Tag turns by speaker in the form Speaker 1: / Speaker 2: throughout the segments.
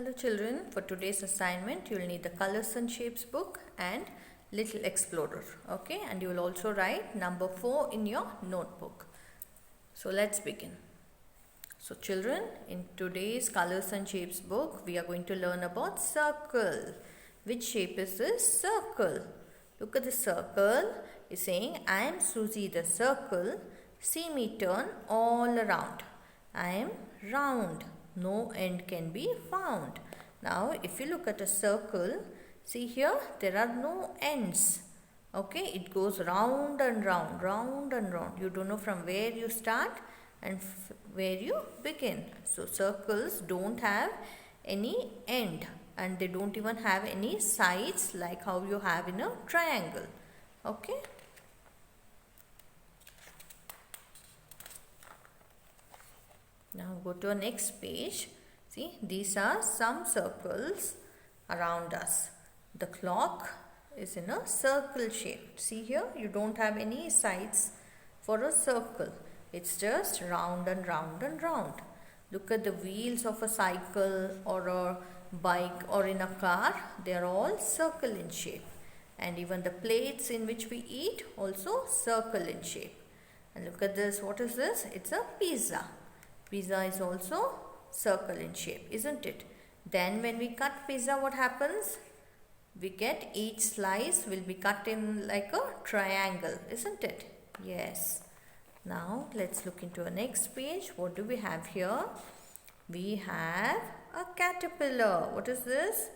Speaker 1: Hello children, for today's assignment you will need the Colors and Shapes book and Little Explorer. Okay, and you will also write number 4 in your notebook. So let's begin. So children, in today's Colors and Shapes book we are going to learn about circle. Which shape is this? Circle. Look at the circle. It's saying, I am Susie the circle. See me turn all around. I am round. No end can be found. Now if you look at a circle, see here there are no ends. Okay, it goes round and round, round and round. You don't know from where you start and where you begin. So circles don't have any end and they don't even have any sides like how you have in a triangle. Okay. Now go to our next page. See, these are some circles around us. The clock is in a circle shape. See here, you don't have any sides for a circle. It's just round and round and round. Look at the wheels of a cycle or a bike or in a car. They are all circle in shape. And even the plates in which we eat also circle in shape. And look at this. What is this? It's a pizza. Pizza is also circle in shape, isn't it? Then when we cut pizza, what happens? We get each slice will be cut in like a triangle, isn't it? Yes. Now let's look into our next page. What do we have here? We have a caterpillar. What is this?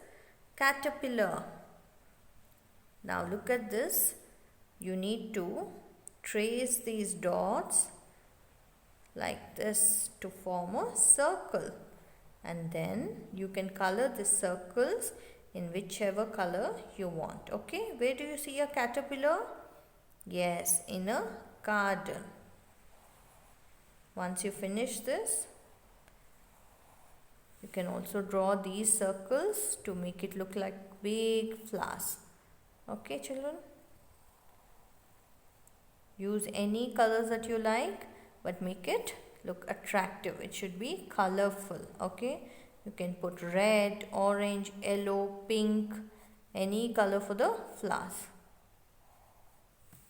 Speaker 1: Caterpillar. Now look at this. You need to trace these dots like this to form a circle, and then you can color the circles in whichever color you want. Okay, where do you see a caterpillar? Yes, in a garden. Once you finish this, you can also draw these circles to make it look like big flowers. Okay children, use any colors that you like, but make it look attractive. It should be colorful. Okay, you can put red, orange, yellow, pink, any color for the flowers.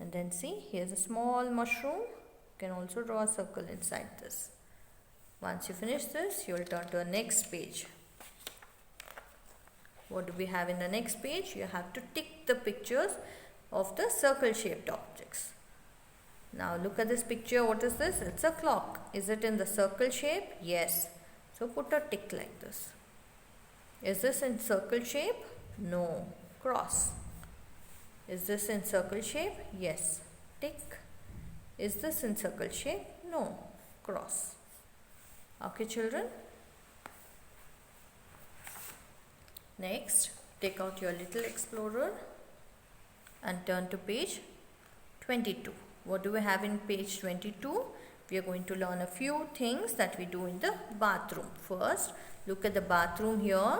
Speaker 1: And then see, here's a small mushroom. You can also draw a circle inside this. Once you finish this, you will turn to the next page. What do we have in the next page? You have to tick the pictures of the circle shaped objects. Now look at this picture. What is this? It's a clock. Is it in the circle shape? Yes. So put a tick like this. Is this in circle shape? No. Cross. Is this in circle shape? Yes. Tick. Is this in circle shape? No. Cross. Okay children. Next, take out your Little Explorer and turn to page 22. What do we have in page 22? We are going to learn a few things that we do in the bathroom. First, look at the bathroom here.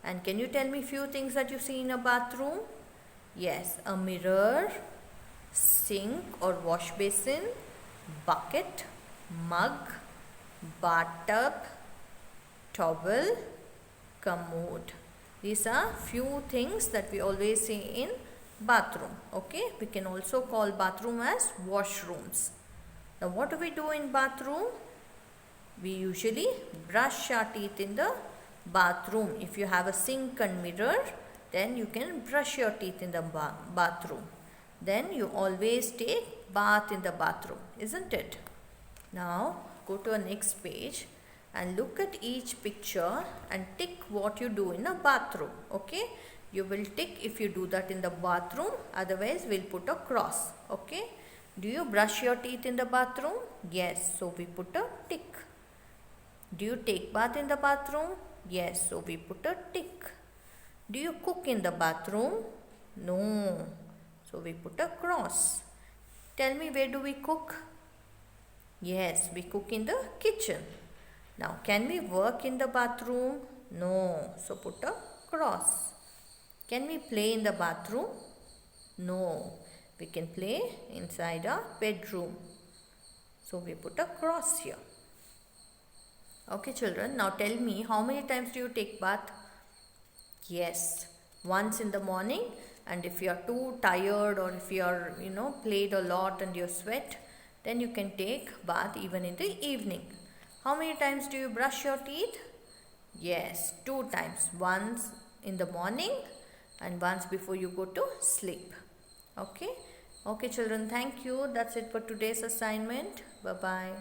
Speaker 1: And can you tell me few things that you see in a bathroom? Yes, a mirror, sink or wash basin, bucket, mug, bathtub, towel, commode. These are few things that we always see in bathroom. Okay, we can also call bathroom as washrooms. Now what do we do in bathroom? We usually brush our teeth in the bathroom. If you have a sink and mirror, then you can brush your teeth in the bathroom. Then you always take bath in the bathroom, isn't it? Now go to our next page and look at each picture and tick what you do in a bathroom. Okay, you will tick if you do that in the bathroom, otherwise we'll put a cross. Okay, do you brush your teeth in the bathroom? Yes, so we put a tick. Do you take bath in the bathroom? Yes, so we put a tick. Do you cook in the bathroom? No, so we put a cross. Tell me, where do we cook? Yes, we cook in the kitchen. Now, can we work in the bathroom? No, so put a cross. Can we play in the bathroom? No, we can play inside our bedroom. So we put a cross here. Okay children, now tell me, how many times do you take bath? Yes, once in the morning, and if you are too tired or if you are played a lot and you sweat, then you can take bath even in the evening. How many times do you brush your teeth? Yes, 2 times, once in the morning and once before you go to sleep. Okay children, thank you. That's it for today's assignment. Bye bye.